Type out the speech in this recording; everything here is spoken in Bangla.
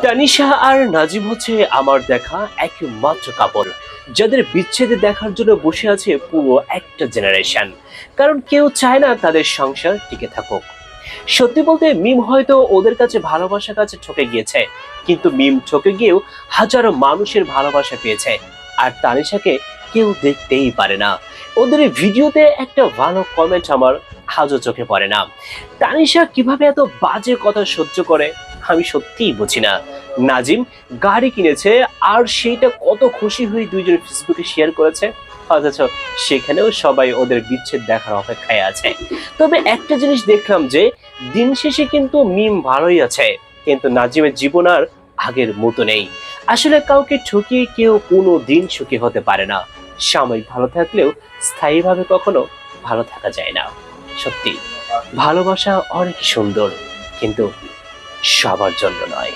তানিশা আর নাজিম হচ্ছে আমার দেখা একমাত্র কাপড়, যাদের বিচ্ছেদে দেখার জন্য বসে আছে পুরো একটা জেনারেশন। কারণ কেউ চায় না তাদের সংসার টিকে থাকুক। সত্যি বলতে মিম হয়তো ওদের কাছে ভালোবাসার কাছে ঠকে গিয়েছে, কিন্তু মিম ঠকে গিয়েও হাজারো মানুষের ভালোবাসা পেয়েছে। আর তানিশাকে কেউ দেখতেই পারে না। ওদের এই ভিডিওতে একটা ভালো কমেন্ট আমার আজও চোখে পড়ে না। তানিশা কিভাবে এত বাজে কথা সহ্য করে আমি সত্যিই বুঝি না। নাজিম গাড়ি কিনেছে, আর সেইটা কত খুশি হয়ে দুইজন ফেসবুকে শেয়ার করেছে, অথচ সেখানেও সবাই ওদের বিচ্ছেদ দেখার অপেক্ষায় আছে। তবে একটা জিনিস দেখলাম যে দিন শেষে কিন্তু মিম ভালোই আছে, কিন্তু নাজিমের জীবন আর আগের মতো নেই। আসলে কাউকে ঠকিয়ে কেউ কোনো দিন সুখী হতে পারে না। সাময়িক ভালো থাকলেও স্থায়ীভাবে কখনো ভালো থাকা যায় না। সত্যি ভালোবাসা অনেক সুন্দর, কিন্তু সবার জন্য নয়।